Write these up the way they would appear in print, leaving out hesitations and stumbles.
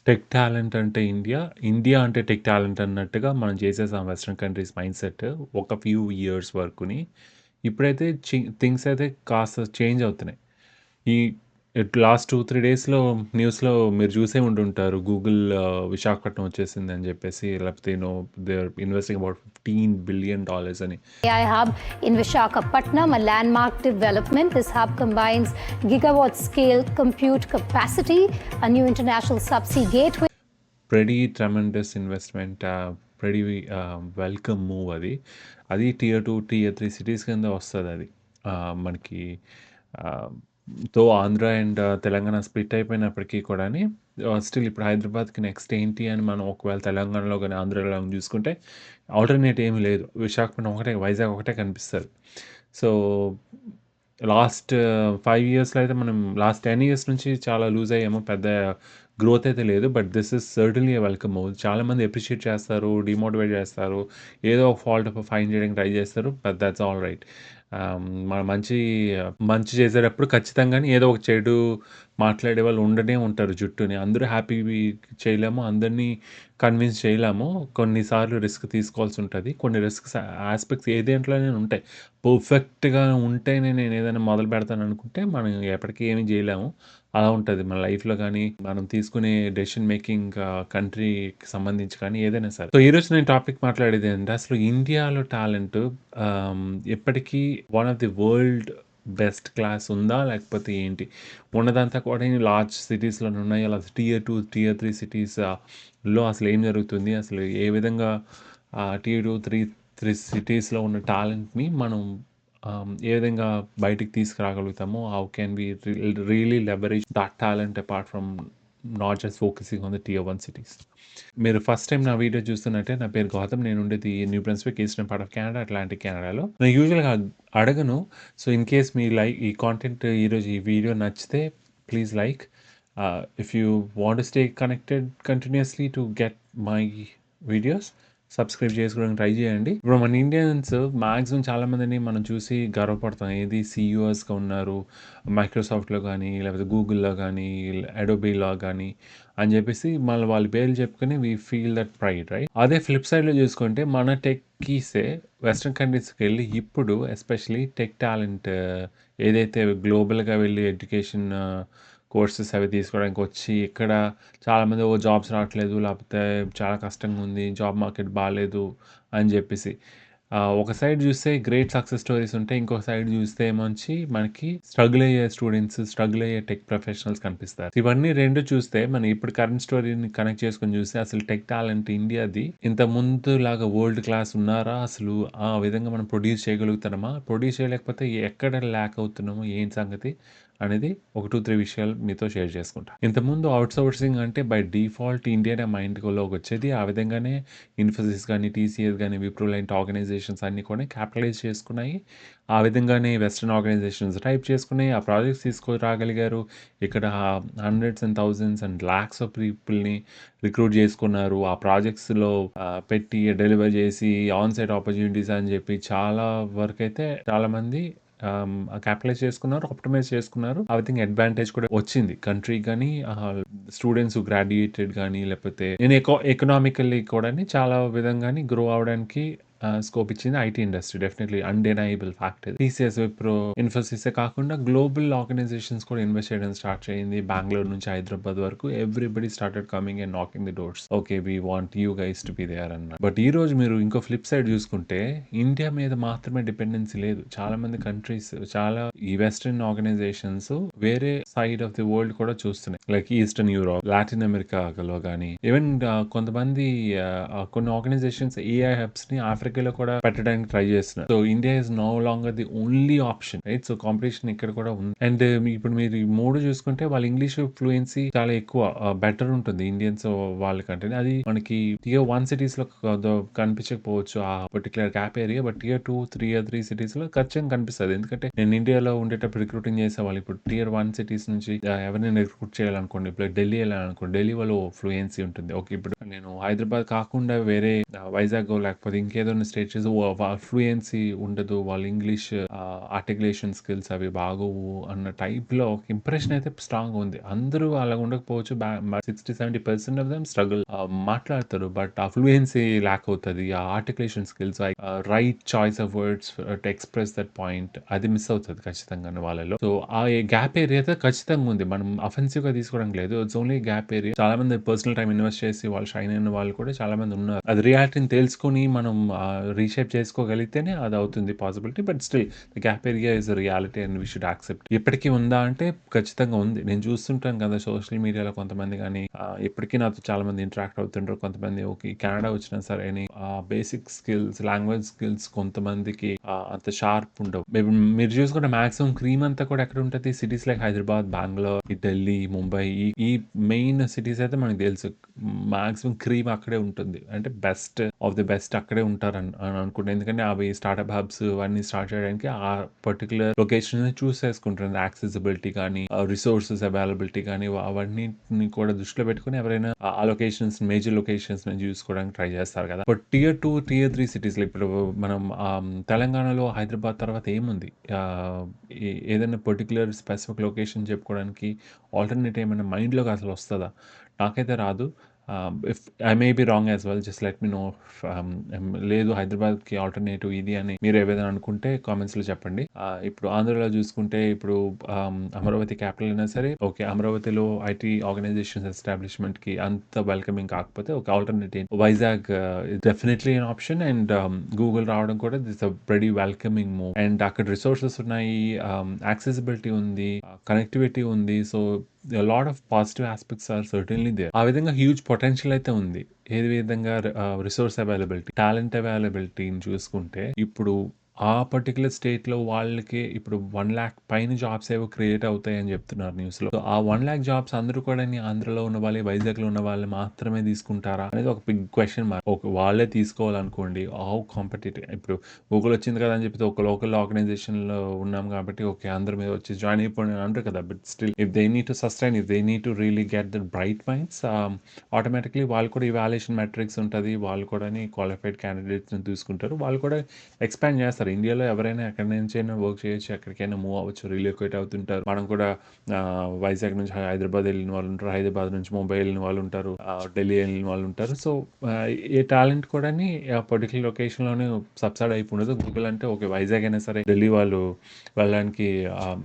Tech talent అంటే India, India అంటే tech talent అన్నట్టుగా మనం చేసేసాం వెస్టర్న్ కంట్రీస్ మైండ్‌సెట్ ఒక ఫ్యూ ఇయర్స్ వరకుని. ఇప్పుడైతే థింగ్స్ అయితే కాస్త చేంజ్ అవుతున్నాయి. ఈ లాస్ట్ 2, 3 డేస్‌లో న్యూస్‌లో మీరు చూసే ఉండుంటారు. గూగుల్ విశాఖపట్నం వచ్చేసిందని చెప్పేసి, లేకపోతే they are investing about $15 billion అని. AI hub in Visakhapatnam, a landmark development. This hub combines gigawatt scale compute capacity, a new international subsea gateway. Pretty tremendous investment pretty welcome move అది. అది tear 2, tier 3 cities కింద వస్తదది. మనకి ఆహ్, Andhra and Telangana split అయిపోయినప్పటికీ కూడాని still ఇప్పుడు హైదరాబాద్‌కి నెక్స్ట్ ఏంటి అని మనం ఒకవేళ తెలంగాణలో గాని, ఆంధ్రాలో గాని చూసుకుంటే ఆల్టర్‌నేట్ ఏమి లేదు. విశాఖపట్నం ఒకటే, వైజాగ్ ఒకటే కనిపిస్తది. సో, లాస్ట్ 5 ఇయర్స్‌లో అయితే మనం లాస్ట్ 10 ఇయర్స్ నుంచి చాలా లూజ్ అయ్యాము. పెద్ద గ్రోత్ అయితే లేదు. But this is certainly a welcome move. చాలామంది అప్రిషియేట్ చేస్తారు, డీమోటివేట్ చేస్తారు. ఏదో ఒక ఫాల్ట్ ఫైండ్ చేయడానికి ట్రై చేస్తారు. But that's all right. మనం మంచి చేసేటప్పుడు ఖచ్చితంగానే ఏదో ఒక చెడు మాట్లాడే వాళ్ళు ఉండనే ఉంటారు చుట్టూని. అందరూ హ్యాపీ చేయలేము. అందరినీ కన్విన్స్ చేయలేము. కొన్నిసార్లు రిస్క్ తీసుకోవాల్సి ఉంటది. కొన్ని రిస్క్స్ యాస్పెక్ట్స్ ఏ దేంట్లోనైనా ఉంటాయి. పర్ఫెక్ట్‌గా ఉంటేనే నేను ఏదైనా మొదలు పెడతాననుకుంటే మనం ఎప్పటికీ ఏమి చేయలేము. అలా ఉంటది మన లైఫ్‌లో గానీ, మనం తీసుకునే డెసిషన్ మేకింగ్ కంట్రీకి సంబంధించి కానీ ఏదైనా సరే. సో, ఈరోజు నేను టాపిక్ మాట్లాడేదేంటంటే అసలు ఇండియాలో టాలెంట్ ఆహ్, ఎప్పటికీ one of the world best class ఉందా? లేకపోతే ఏంటి? ఉన్నదంతా కూడా లార్జ్ సిటీస్‌లోనే ఉన్నాయా? లేకపోతే టియర్ 2, టియర్ 3 సిటీస్ లో అసలేం జరుగుతుంది? అసలు ఏ విధంగా టియర్ 2, 3 సిటీస్‌లో ఉన్న టాలెంట్‌ని మనం ఏ విధంగా బయటికి తీసుకురాగలుగుతామో, how can we really leverage that talent apart from not just focusing on the tier 1 cities. మీరు ఫస్ట్ టైమ్ నా వీడియో చూస్తున్నట్టే నా పేరు గౌతమ్. నేను ఉండేది new Brunswick, eastern part of Canada, Atlantic కెనడాలో. నేను యూజువల్‌గా అడగను. సో, ఇన్ కేస్ మీ ఈ కాంటెంట్ ఈరోజు ఈ వీడియో నచ్చితే please like. If you want to stay connected continuously to get my videos, subscribe చేసుకోవడానికి ట్రై చేయండి. ఇప్పుడు మన ఇండియన్స్ మాక్సిమం చాలామందిని మనం చూసి గర్వపడతాం. ఏది సీఈఓస్‌గా ఉన్నారు. మైక్రోసాఫ్ట్‌లో గానీ, లేకపోతే గూగుల్‌లో గానీ, అడోబీలో గానీ అని చెప్పేసి మళ్ళీ వాళ్ళ పేర్లు చెప్పుకొని we feel that pride, right? అదే ఫ్లిప్ సైడ్‌లో చూసుకుంటే మన టెక్కీసే వెస్టర్న్ కంట్రీస్‌కి వెళ్ళి ఇప్పుడు ఎస్పెషల్లీ టెక్ టాలెంట్ ఏదైతే గ్లోబల్‌గా వెళ్ళి ఎడ్యుకేషన్ కోర్సెస్ అవి తీసుకోవడానికి వచ్చి ఇక్కడ చాలామంది జాబ్స్ రావట్లేదు, లేకపోతే చాలా కష్టంగా ఉంది, జాబ్ మార్కెట్ బాలేదు అని చెప్పేసి. ఒక సైడ్ చూస్తే గ్రేట్ సక్సెస్ స్టోరీస్ ఉంటాయి. ఇంకొక సైడ్ చూస్తే ఏమొచ్చి మనకి స్ట్రగుల్ అయ్యే స్టూడెంట్స్, స్ట్రగుల్ అయ్యే టెక్ ప్రొఫెషనల్స్ కనిపిస్తారు. ఇవన్నీ 2 చూస్తే మనం ఇప్పుడు కరెంట్ స్టోరీని కనెక్ట్ చేసుకొని చూస్తే అసలు టెక్ టాలెంట్ ఇండియాది ఇంత ముందులాగా వరల్డ్ క్లాస్ ఉన్నారా? అసలు ఆ విధంగా మనం ప్రొడ్యూస్ చేయగలుగుతున్నామా? ప్రొడ్యూస్ చేయలేకపోతే ఎక్కడ ల్యాక్ అవుతున్నామో ఏం సంగతి అనేది ఒక 2, 3 విషయాలు మీతో షేర్ చేసుకుంటా. ఇంతకుముందు ఔట్‌సోర్సింగ్ అంటే బై డిఫాల్ట్ ఇండియానే మైండ్‌లోకి వచ్చేది. ఆ విధంగానే ఇన్ఫోసిస్ గానీ, టీసీఎస్ గానీ, విప్రో లాంటి ఆర్గనైజేషన్స్ అన్నీ కూడా క్యాపిటలైజ్ చేసుకున్నాయి. ఆ విధంగానే వెస్టర్న్ ఆర్గనైజేషన్స్ టైప్ చేసుకున్నాయి. ఆ ప్రాజెక్ట్స్ తీసుకురాగలిగారు. ఇక్కడ hundreds and thousands and lakhs of పీపుల్‌ని రిక్రూట్ చేసుకున్నారు. ఆ ప్రాజెక్ట్స్‌లో పెట్టి డెలివర్ చేసి ఆన్ సైట్ ఆపర్చునిటీస్ అని చెప్పి చాలా వరకైతే చాలామంది క్యాపిటలైజ్ చేసుకున్నారు, ఆప్టిమైజ్ చేసుకున్నారు. ఐ థింక్ అడ్వాంటేజ్ కూడా వచ్చింది కంట్రీకి గానీ, స్టూడెంట్స్ గ్రాడ్యుయేటెడ్ గానీ, లేకపోతే నేను ఎకనామికల్లీ కూడాని చాలా విధంగాని గ్రో అవ్వడానికి స్కోప్ ఇచ్చింది IT industry. Definitely undeniable fact ఇది. టీసీఎస్, విప్రో, ఇన్ఫోసిసే కాకుండా గ్లోబల్ ఆర్గనైజేషన్స్ కూడా ఇన్వెస్ట్ చేయడం స్టార్ట్ చేయింది. బెంగుళూరు నుంచి హైదరాబాద్ వరకు everybody started coming and knocking the doors. Okay, we want you guys to be there అన్నారు. బట్ ఈ రోజు మీరు ఇంకో ఫ్లిప్ సైడ్ చూసుకుంటే ఇండియా మీద మాత్రమే డిపెండెన్సీ లేదు. చాలా మంది కంట్రీస్, చాలా ఈ వెస్టర్న్ ఆర్గనైజేషన్స్ వేరే సైడ్ ఆఫ్ ది వరల్డ్ కూడా చూస్తున్నాయి. లైక్ ఈస్టర్న్ యూరోప్, లాటిన్ అమెరికాలో గానీ, ఈవెన్ కొంతమంది కొన్ని ఆర్గనైజేషన్స్ ఏఐ హబ్స్ ని ఆఫ్రికాలో కూడా పెట్టడానికి ట్రై చేస్తున్నారు. So India is no longer the only option, right? So competition ఇక్కడ కూడా ఉంది. అండ్ ఇప్పుడు మీరు ఈ 3 చూసుకుంటే వాళ్ళ ఇంగ్లీష్ ఫ్లూయెన్సీ చాలా ఎక్కువ, బెటర్ ఉంటుంది ఇండియన్స్ వాళ్ళకంటే. అది మనకి టియర్ 1 సిటీస్ లో కనిపించకపోవచ్చు ఆ particular gap area. But tier 2, tier 3 cities లో ఖచ్చితంగా కనిపిస్తుంది. ఎందుకంటే నేను ఇండియాలో ఉండేటప్పుడు రిక్రూటింగ్ చేసేవాళ్ళు. ఇప్పుడు టియర్ 1 సిటీస్ నుంచి ఎవరినైనా రిక్రూట్ చేయాలనుకోండి, ఇప్పుడు ఢిల్లీ వెళ్ళాలనుకోండి, ఢిల్లీ వాళ్ళు ఫ్లూయెన్సీ ఉంటుంది. ఓకే, ఇప్పుడు నేను హైదరాబాద్ కాకుండా వేరే వైజాగో లేకపోతే ఇంకేదైనా స్టేట్ చేసి ఫ్లూయెన్సీ ఉండదు. వాళ్ళ ఇంగ్లీష్ ఆర్టికులేషన్ స్కిల్స్ అవి బాగోవు అన్న టైప్‌లో ఒక ఇంప్రెషన్ అయితే స్ట్రాంగ్‌గా ఉంది. అందరూ అలా ఉండకపోవచ్చు. 60-70% ఆఫ్ దెమ్ స్ట్రగుల్ మాట్లాడతారు. బట్ ఆ ఫ్లూయెన్సీ ల్యాక్ అవుతది. ఆ articulation skills right choice of words to express that point అది మిస్ అవుతది ఖచ్చితంగాను వాళ్ళలో. సో, ఆ గ్యాప్ ఏరియా అయితే ఖచ్చితంగా ఉంది. మనం అఫెన్సివ్‌గా తీసుకోవడానికి లేదు. It's only gap area. చాలా మంది పర్సనల్ టైమ్ ఇన్వెస్ట్ చేసి వాళ్ళు షైన్ అయిన వాళ్ళు కూడా చాలా మంది ఉన్నారు. అది రియాలిటీని తెలుసుకొని మనం రీషేప్ చేసుకోగలిగితేనే అది అవుతుంది possibility. But still the gap area is a reality and we should accept. ఇప్పటికి ఉందా అంటే ఖచ్చితంగా ఉంది. నేను చూస్తుంటాను కదా సోషల్ మీడియాలో కొంతమంది గాని ఇప్పటికీ నాతో చాలా మంది ఇంటరాక్ట్ అవుతుంటారు. కొంతమంది ఓకే కెనడా వచ్చినా సరే అని బేసిక్ స్కిల్స్, లాంగ్వేజ్ స్కిల్స్ కొంతమందికి అంత షార్ప్ ఉండవు. మేబీ మీరు చూసుకుంటే మాక్సిమం క్రీమ్ అంతా కూడా ఎక్కడ ఉంటది? సిటీస్ లైక్ హైదరాబాద్, బెంగుళూరు, ఈ ఢిల్లీ, ముంబై ఈ మెయిన్ సిటీస్ అయితే మనకు తెలుసు. మాక్సిమం క్రీమ్ అక్కడే ఉంటుంది. అంటే బెస్ట్ ఆఫ్ ది బెస్ట్ అక్కడే ఉంటారని అని అనుకుంటా. ఎందుకంటే అవి స్టార్టప్ హబ్స్ అవన్నీ స్టార్ట్ చేయడానికి ఆ పర్టిక్యులర్ లొకేషన్ చూస్ చేసుకుంటారు. యాక్సెసిబిలిటీ కానీ, రిసోర్సెస్ అవైలబిలిటీ కానీ అవన్నిటిని కూడా దృష్టిలో పెట్టుకొని ఎవరైనా ఆ లొకేషన్స్ మేజర్ లొకేషన్స్ చూసుకోవడానికి ట్రై చేస్తారు కదా. బట్ టియర్ 2, టియర్ 3 సిటీస్‌లో ఇప్పుడు మనం తెలంగాణలో హైదరాబాద్ తర్వాత ఏముంది? ఏదైనా పర్టిక్యులర్ స్పెసిఫిక్ లొకేషన్ చెప్పుకోవడానికి ఆల్టర్‌నేట్ ఏమైనా మైండ్‌లోకి అసలు వస్తదా? నాకైతే రాదు. If I may be wrong as well just let me know. లేదు హైదరాబాద్‌కి ఆల్టర్‌నేటివ్ ఇది అని మీరు ఏదైనా అనుకుంటే కామెంట్స్‌లో చెప్పండి. ఇప్పుడు ఆంధ్రాలో చూసుకుంటే ఇప్పుడు అమరావతి క్యాపిటల్ అయినా సరే ఓకే. అమరావతిలో ఐటీ ఆర్గనైజేషన్స్ ఎస్టాబ్లిష్‌మెంట్‌కి అంత వెల్కమింగ్ కాకపోతే ఒక alternative Vizag is definitely an option and Google రావడం కూడా this a very welcoming move. And అక్కడ రిసోర్సెస్ ఉన్నాయి. యాక్సెసిబిలిటీ ఉంది. కనెక్టివిటీ ఉంది. So lot of positive aspects are certainly there. ఆ విధంగా హ్యూజ్ పొటెన్షియల్ అయితే ఉంది. ఏ విధంగా రిసోర్స్ అవైలబిలిటీ, టాలెంట్ అవైలబిలిటీని చూసుకుంటే ఇప్పుడు ఆ పర్టిక్యులర్ స్టేట్‌లో వాళ్ళకి ఇప్పుడు 1,00,000 పైన జాబ్స్ ఏవో క్రియేట్ అవుతాయని చెప్తున్నారు న్యూస్‌లో. సో, ఆ 1,00,000 జాబ్స్ అందరూ కూడాని ఆంధ్రలో ఉన్న వాళ్ళే, వైజాగ్‌లో ఉన్న వాళ్ళు మాత్రమే తీసుకుంటారా? అనేది ఒక బిగ్ క్వెషన్ మార్క్. ఓకే. వాళ్ళే తీసుకోవాలనుకోండి. హౌ కాంపిటీటివ్ ఇప్పుడు గూగుల్ వచ్చింది కదా అని చెప్పి ఒక లోకల్ ఆర్గనైజేషన్‌లో ఉన్నాం కాబట్టి ఓకే. అందరి మీద వచ్చి జాయిన్ అయిపోండి అని అంటారు కదా. But still if they need to sustain, if they need to really get that bright minds automatically వాళ్ళు కూడా ఇవాల్యుయేషన్ మెట్రిక్స్ ఉంటది. వాళ్ళు కూడాని క్వాలిఫైడ్ క్యాండిడేట్స్‌ని తీసుకుంటారు. వాళ్ళు కూడా ఎక్స్‌పాండ్ చేస్తారు. ఇండియాలో ఎవరైనా ఎక్కడి నుంచైనా వర్క్ చేయొచ్చు. ఎక్కడికైనా మూవ్ అవ్వచ్చు. రీలొకేట్ అవుతుంటారు. మనం కూడా వైజాగ్ నుంచి హైదరాబాద్ వెళ్ళిన వాళ్ళు ఉంటారు. హైదరాబాద్ నుంచి ముంబై వెళ్ళిన వాళ్ళు ఉంటారు. ఢిల్లీ వెళ్ళిన వాళ్ళు ఉంటారు. సో, ఏ టాలెంట్ కూడాని ఆ పర్టిక్యులర్ లొకేషన్‌లోనే సబ్సైడ్ అయిపోయి ఉండదు. గూగుల్ అంటే ఓకే. వైజాగ్ అయినా సరే ఢిల్లీ వాళ్ళు వెళ్ళడానికి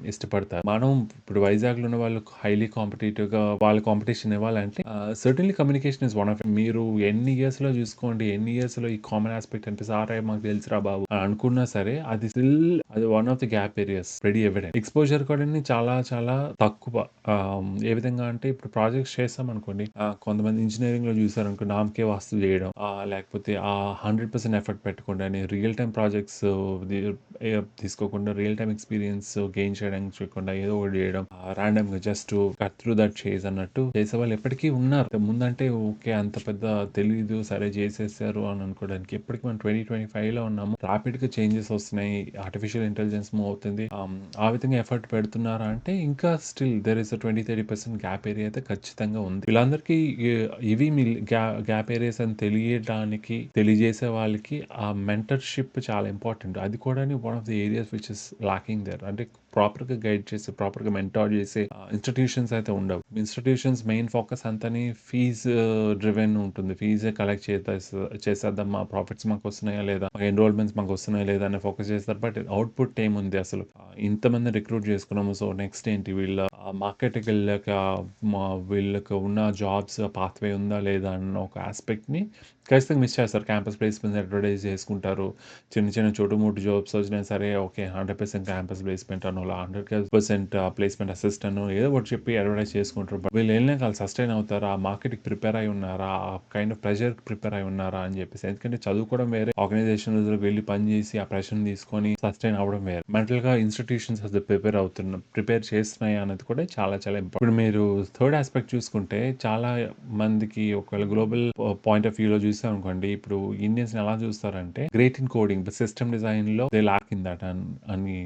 ఇష్టపడతారు. మనం ఇప్పుడు వైజాగ్‌లో ఉన్న వాళ్ళు హైలీ కాంపిటీటివ్‌గా వాళ్ళ కాంపిటీషన్ ఇవ్వాలంటే certainly communication is one of మీరు ఎన్ని ఇయర్స్‌లో చూసుకోండి. ఎన్ని ఇయర్స్‌లో ఈ కామన్ ఆస్పెక్ట్ అనిపిస్తే మాకు తెలుసురా బాబు అని అనుకున్నా సరే అది స్టిల్ అది one of the gap areas very evident. Exposure కూడా చాలా చాలా తక్కువ. ఏ విధంగా అంటే ఇప్పుడు ప్రాజెక్ట్స్ చేస్తామనుకోండి. కొంతమంది ఇంజినీరింగ్‌లో చూసారనుకో నామకే వాస్తు చేయడం. లేకపోతే 100% ఎఫర్ట్ పెట్టకుండా రియల్ టైమ్ ప్రాజెక్ట్స్ తీసుకోకుండా రియల్ టైమ్ ఎక్స్‌పీరియన్స్ గెయిన్ చేయడానికి చూడకుండా ఏదో ఒకటి చేయడం. రాండమ్‌గా just cut through that chase అన్నట్టు చేసేవాళ్ళు ఎప్పటికీ ఉన్నారు. ముందంటే ఓకే. అంత పెద్ద తెలీదు సరే చేసేసారు అని అనుకోవడానికి. ఇప్పటికి మనం 2025లో ఉన్నాము. రాపిడ్‌గా చేంజెస్ వస్తున్నాయి. ఆర్టిఫిషియల్ ఇంటెలిజెన్స్ మూవ్ అవుతుంది. ఆ విధంగా ఎఫర్ట్ పెడుతున్నారా అంటే ఇంకా still there is 20-30% gap area అయితే ఖచ్చితంగా ఉంది. వీళ్ళందరికీ ఇవి మీ గ్యాప్ ఏరియాస్ అని తెలియజేసే వాళ్ళకి ఆ మెంటర్‌షిప్ చాలా ఇంపార్టెంట్. అది కూడాని one of the areas which is lacking there. అంటే ప్రాపర్‌గా గైడ్ చేసి, ప్రాపర్‌గా మెంటార్ చేసే ఇన్‌స్టిట్యూషన్స్ అయితే ఉండవు. ఇన్‌స్టిట్యూషన్స్ మెయిన్ ఫోకస్ అంతాని ఫీజ్ డ్రివెన్ ఉంటుంది. ఫీజే కలెక్ట్ చేసేద్దాం. మా ప్రాఫిట్స్ మాకొస్తున్నాయా లేదా? మా ఎన్రోల్‌మెంట్స్ మాకొస్తున్నాయా లేదా? అని ఫోకస్ చేస్తారు. బట్ అవుట్‌పుట్ ఏముంది అసలు? ఇంతమందిని రిక్రూట్ చేసుకున్నాము. సో, నెక్స్ట్ ఏంటి? వీళ్ళ మార్కెట్‌కెళ్ళాక వీళ్ళకి ఉన్న జాబ్స్ పాత్‌వే ఉందా లేదా? అన్న ఒక ఆస్పెక్ట్‌ని ఖచ్చితంగా మిస్ చేస్తారు. క్యాంపస్ ప్లేస్‌మెంట్స్ అడ్వర్టైజ్ చేసుకుంటారు. చిన్న చిన్న చోటు-మోటు జాబ్స్ వచ్చినా సరే ఓకే. 100% క్యాంపస్ ప్లేస్‌మెంట్ అనో, 100% ప్లేస్‌మెంట్ అసిస్ట్ అనో ఏదో ఒకటి చెప్పి అడ్వర్టైజ్ చేసుకుంటారు. బట్ వీళ్ళు వెళ్ళినాక వాళ్ళు సస్టైన్ అవుతారా? ఆ మార్కెట్‌కి ప్రిపేర్ అయి ఉన్నారా? ఆ కైండ్ ఆఫ్ ప్రెషర్‌కి ప్రిపేర్ అయి ఉన్నారా? అని చెప్పేసి. ఎందుకంటే చదువుకోవడం వేరే, ఆర్గనైజేషన్‌లోకి వెళ్ళి పని చేసి ఆ ప్రెషర్‌ని తీసుకొని సస్టైన్ అవ్వడం వేరే. మెంటల్‌గా ఇన్‌స్టిట్యూషన్స్ అసలు ప్రిపేర్ చేస్తున్నాయా అన్నది కూడా చాలా చాలా ఇంపార్టెంట్. ఇప్పుడు మీరు థర్డ్ ఆస్పెక్ట్ చూసుకుంటే చాలా మందికి ఒకవేళ గ్లోబల్ పాయింట్ ఆఫ్ వ్యూలో చూసామనుకోండి. ఇప్పుడు ఇండియన్స్‌ని ఎలా చూస్తారంటే great in coding, but system డిజైన్‌లో దే లాక్ ఇన్ దట్ అని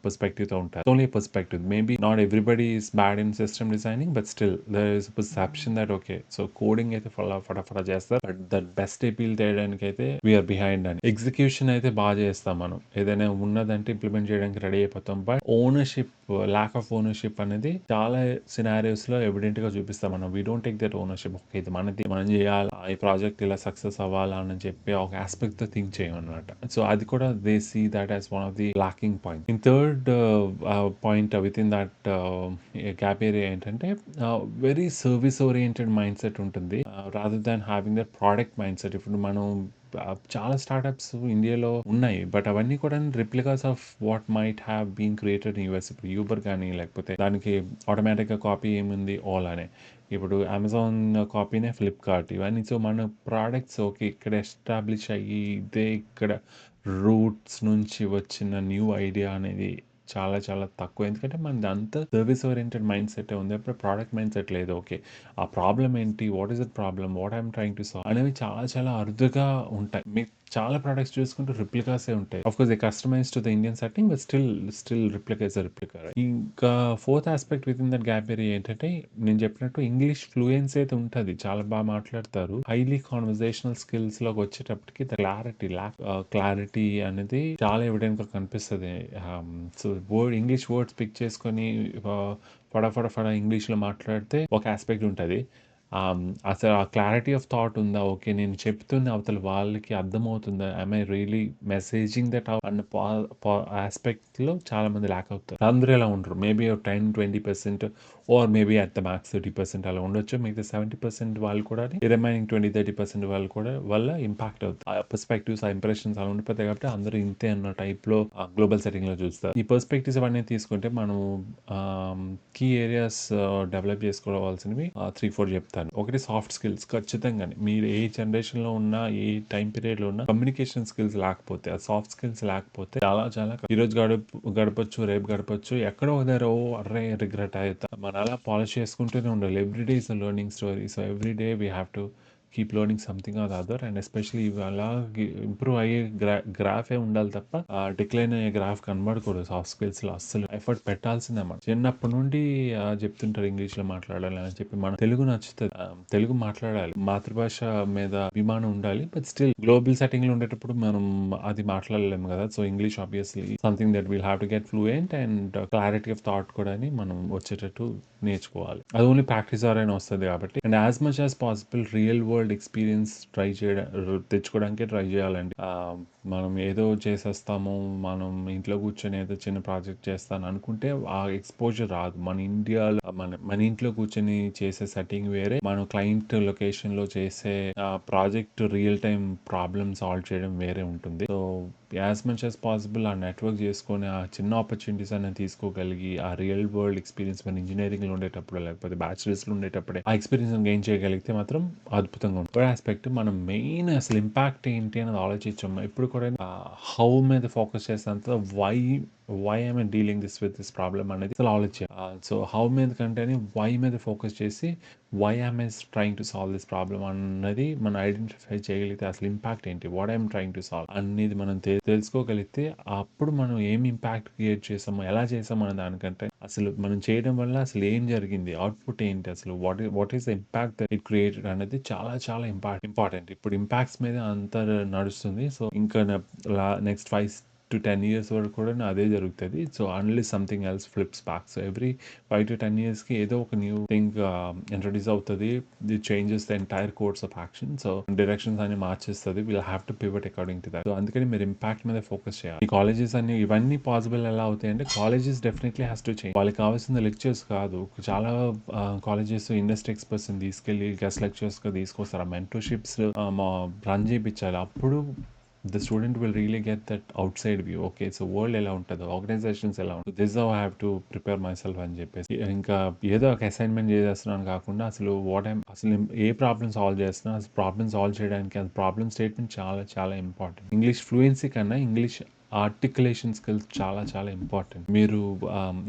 పర్స్పెక్టివ్తో ఉంటారు. Only perspective, maybe not everybody is bad in system designing, but still there is perception that okay so coding అయితే ఫటాఫట చేస్తారు, బట్ దట్ బెస్ట్ అపీల్ చేయడానికి అయితే we are behind అని. ఎగ్జిక్యూషన్ అయితే బాగా చేస్తాం మనం, ఏదైనా ఉన్నదంటే ఇంప్లిమెంట్ చేయడానికి రెడీ అయిపోతాం, but ownership, lack of ownership అనేది చాలా సినారియోస్ లో ఎవిడెంట్ గా చూపిస్తాం మనం. We don't take that ownership. Okay ఇది మనది, మనం చేయాలి, ఈ ప్రాజెక్ట్ ఇలా సక్సెస్ అవ్వాలా అని చెప్పి ఒక ఆస్పెక్ట్ తో థింక్ చేయమన్నమాట. సో అది కూడా they see that as one of the lacking point. In third point with in that gap area ఏంటంటే very service oriented mind set ఉంటుంది, rather than having that product mind set. ఇప్పుడు మనం చాలా startups ఇండియాలో ఉన్నాయి, but అవన్నీ కూడా replicas of what might have been created in US. ఇప్పుడు యూబర్ కానీ, లేకపోతే దానికి ఆటోమేటిక్గా కాపీ ఏముంది ఓలానే, ఇప్పుడు అమెజాన్ కాపీనే ఫ్లిప్కార్ట్, ఇవన్నీ. సో మన ప్రోడక్ట్స్ ఓకే ఇక్కడ ఎస్టాబ్లిష్ అయ్యి ఇదే ఇక్కడ రూట్స్ నుంచి వచ్చిన న్యూ ఐడియా అనేది చాలా చాలా తక్కువ. ఎందుకంటే మనది అంతా సర్వీస్ ఓరియంటెడ్ మైండ్ సెట్ ఉంది, అప్పుడు ప్రోడక్ట్ మైండ్ సెట్ లేదు. ఓకే ఆ ప్రాబ్లం ఏంటి, what is the problem, what I'm trying to solve అనేవి చాలా చాలా అరుదుగా ఉంటాయి. మీకు చాలా ప్రోడక్ట్స్ చూసుకుంటే రిప్లికాసే ఉంటాయి. Of course they customize to the Indian setting, but still replica is replica. ఇంకా fourth aspect with in that gap area ఏంటంటే, నేను చెప్పినట్టు ఇంగ్లీష్ ఫ్లూయెన్సీ అయితే ఉంటుంది, చాలా బాగా మాట్లాడతారు. హైలీ కాన్వర్జేషనల్ స్కిల్స్ లోకి వచ్చేటప్పటికి క్లారిటీ అనేది చాలా ఎవిడెంట్ గా కనిపిస్తుంది. సో ఇంగ్లీష్ వర్డ్స్ పిక్ చేసుకొని ఫడ ఇంగ్లీష్లో మాట్లాడితే ఒక ఆస్పెక్ట్ ఉంటుంది. అసలు ఆ క్లారిటీ ఆఫ్ థాట్ ఉందా, ఓకే నేను చెప్తున్న అవతల వాళ్ళకి అర్థమవుతుందా, ఐ రియలీ మెసేజింగ్ దట్ అన్న ఆస్పెక్ట్లో చాలా మంది ల్యాక్ అవుతారు. అందరూ ఎలా ఉండరు, maybe 10-20% or maybe at the max 30% అలా ఉండొచ్చు. మిగతా 70% వాళ్ళు కూడా రిమైనింగ్ 20-30% వాళ్ళు కూడా వల్ల ఇంపాక్ట్ అవుతుంది. ఆ పర్స్పెక్టివ్స్, ఆ ఇంప్రెషన్స్ అలా ఉండిపోతాయి కాబట్టి అందరూ ఇంతే అన్న టైప్లో గ్లోబల్ సెట్టింగ్లో చూస్తారు. ఈ పర్స్పెక్టివ్స్ అవన్నీ తీసుకుంటే మనం కీ ఏరియాస్ డెవలప్ చేసుకోవాల్సినవి 3-4 చెప్తాను. ఒకటి సాఫ్ట్ స్కిల్స్. ఖచ్చితంగానే మీరు ఏ జనరేషన్లో ఉన్నా, ఏ టైం పీరియడ్లో ఉన్నా, కమ్యూనికేషన్ స్కిల్స్ లేకపోతే, ఆ సాఫ్ట్ స్కిల్స్ లేకపోతే చాలా చాలా ఈరోజు గడపచ్చు, రేపు గడపచ్చు, ఎక్కడో దగ్గర అర్రే రిగ్రెట్ అవుతా, మనం అలా పాలిష్ చేసుకుంటూనే ఉండాలి. Every day is a learning story. So every day we have to keep learning something or other, and especially ఇవి అలా ఇంప్రూవ్ అయ్యే గ్రాఫే ఉండాలి తప్ప డిక్లైన్ అయ్యే గ్రాఫ్ కనబడకూడదు. సాఫ్ట్ స్కిల్స్ లో అస్సలు ఎఫర్ట్ పెట్టాల్సిందే. మనం చిన్నప్పటి నుండి చెప్తుంటారు ఇంగ్లీష్ లో మాట్లాడాలి అని చెప్పి, మనం తెలుగు నచ్చుతుంది, తెలుగు మాట్లాడాలి, మాతృభాష మీద అభిమానం ఉండాలి, బట్ స్టిల్ గ్లోబల్ సెట్టింగ్ లో ఉండేటప్పుడు మనం అది మాట్లాడలేము కదా. So English obviously something that will have to get fluent, and clarity of thought కూడా మనం వచ్చేటట్టు నేర్చుకోవాలి. అది ఓన్లీ ప్రాక్టీస్ ద్వారా వస్తుంది కాబట్టి, and as much as possible real world experience తెచ్చుకోవడానికి ట్రై చేయాలండి. మనం ఏదో చేసేస్తాము, మనం ఇంట్లో కూర్చొని ఏదో చిన్న ప్రాజెక్ట్ చేస్తాను అనుకుంటే ఆ ఎక్స్పోజర్ రాదు. మన ఇండియాలో మన ఇంట్లో కూర్చొని చేసే సెట్టింగ్ వేరే, మనం క్లయింట్ లొకేషన్ లో చేసే project real time problem solve చేయడం వేరే ఉంటుంది. So as much as possible ఆ నెట్వర్క్ చేసుకొని ఆ చిన్న ఆపర్చునిటీస్ అనేది తీసుకోగలిగి, ఆ రియల్ వరల్డ్ ఎక్స్పీరియన్స్ మన ఇంజనీరింగ్ లో ఉండేటప్పుడు, లేకపోతే బ్యాచిలర్స్ లో ఉండేటప్పుడే ఆ ఎక్స్పీరియన్స్ గెయిన్ చేయగలిగితే మాత్రం అద్భుతంగా ఉంటుంది. ఆస్పెక్ట్ మనం మెయిన్ అసలు ఇంపాక్ట్ ఏంటి అనేది ఆలోచించాము. ఇప్పుడు కూడా హౌ మీద ఫోకస్ చేస్తాను, why I'm dealing with this problem అనేది అసలు ఆలోచించాలి. సో హౌ మీద కంటే వై మీద ఫోకస్ చేసి why I'm trying to solve this problem అన్నది మనం ఐడెంటిఫై చేయగలిగితే, అసలు ఇంపాక్ట్ ఏంటి, what I'm trying to solve అనేది మనం తెలుసుకోగలిగితే, అప్పుడు మనం ఏం ఇంపాక్ట్ క్రియేట్ చేసాము, ఎలా చేసాము అనే దానికంటే అసలు మనం చేయడం వల్ల అసలు ఏం జరిగింది, అవుట్పుట్ ఏంటి, అసలు what is the impact that it created అనేది చాలా చాలా ఇంపార్టెంట్. ఇప్పుడు ఇంపాక్ట్స్ మీద అంతా నడుస్తుంది. సో ఇంకా నెక్స్ట్ 5-10 years వరకు కూడా అదే జరుగుతుంది. So unless something else flips back. So every 5-10 years కి ఏదో ఒక న్యూ థింగ్ ఇంట్రొడ్యూస్ అవుతుంది. The changes the entire course of action. So directions అన్ని మార్చేస్తుంది. Will have to pivot according to that. So అందుకని మీరు ఇంపాక్ట్ మీద ఫోకస్ చేయాలి. ఈ కాలేజెస్ అన్ని ఇవన్నీ పాసిబుల్ ఎలా అవుతాయి అంటే, colleges definitely has to change. వాళ్ళకి కావాల్సిన లెక్చర్స్ కాదు, చాలా కాలేజెస్ ఇండస్ట్రీ ఎక్స్పర్ట్స్ తీసుకెళ్లి గెస్ట్ లెక్చర్స్ గా తీసుకొస్తారు. ఆ మెంటర్షిప్స్ రన్ చేయించాలి. అప్పుడు the student will really get that outside view. Okay, so world ఎలా ఉంటుంది, ఆర్గనైజేషన్స్ ఎలా ఉంటుంది, this how I have to prepare my self అని చెప్పేసి, ఇంకా ఏదో ఒక అసైన్మెంట్ చేసేస్తున్నాను కాకుండా అసలు ఏ ప్రాబ్లమ్ సాల్వ్ చేస్తున్నా, అసలు ప్రాబ్లమ్ సాల్వ్ చేయడానికి అది ప్రాబ్లమ్ స్టేట్మెంట్ చాలా చాలా ఇంపార్టెంట్. ఇంగ్లీష్ ఫ్లూయెన్సీ కన్నా ఇంగ్లీష్ ఆర్టికులేషన్ స్కిల్స్ చాలా చాలా ఇంపార్టెంట్. మీరు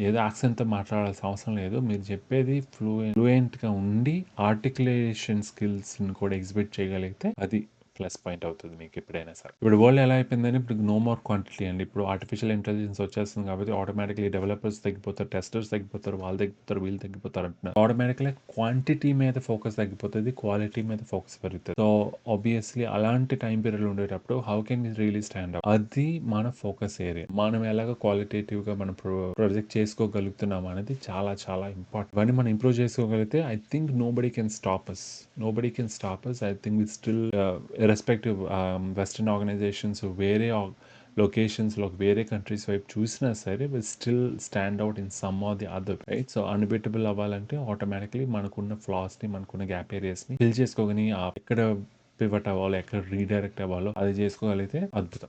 ఏదో యాక్సెంట్తో మాట్లాడాల్సిన అవసరం లేదు, మీరు చెప్పేది ఫ్లూయెంట్గా ఉండి ఆర్టికులేషన్ స్కిల్స్ని కూడా ఎగ్జిబిట్ చేయగలిగితే అది ప్లస్ పాయింట్ అవుతుంది మీకు ఎప్పుడైనా సరే. ఇప్పుడు వరల్డ్ ఎలా అయిపోయిందని ఇప్పుడు నో మోర్ క్వాంటిటీ అండి. ఇప్పుడు ఆర్టిఫిషియల్ ఇంటెలిజెన్స్ వచ్చేస్తుంది కాబట్టి ఆటోమేటిక్‌లీ డెవలపర్స్ తగ్గిపోతారు, టెస్టర్స్ తగ్గిపోతారు, వాళ్ళు తగ్గిపోతారు, వీళ్ళు తగ్గిపోతారు అంటున్నారు. ఆటోమేటిక్‌గా క్వాంటిటీ మీద ఫోకస్ తగ్గిపోతది. క్వాలిటీ మీద ఫోకస్ పెరుగుతది. సో, ఆబ్వియస్‌లీ అలాంటి టైమ్ పీరియడ్‌లో ఉండేటప్పుడు how can we really stand out? అది మన ఫోకస్ ఏరియా. మనం ఎలాగ క్వాలిటేటివ్‌గా మనం ప్రొజెక్ట్ చేసుకోగలుగుతున్నాం అనేది చాలా చాలా ఇంపార్టెంట్. ఇవన్నీ మనం ఇంప్రూవ్ చేసుకోగలిగితే I think nobody can stop us. Nobody can stop us. I think we still irrespective western organizations వేరే లొకేషన్స్‌లో వేరే కంట్రీస్ వైపు చూసినా సరే will still stand out in some or the other, right? So, unbeatable అవ్వాలంటే automatically మనకున్న ఫ్లాస్‌ని, మనకున్న గ్యాప్ ఏరియాస్‌ని ఫిల్ చేసుకోగని ఎక్కడ పివట్ అవ్వాలో, ఎక్కడ రీడైరెక్ట్ అవ్వాలో అది చేసుకోగలిగితే అద్భుతం.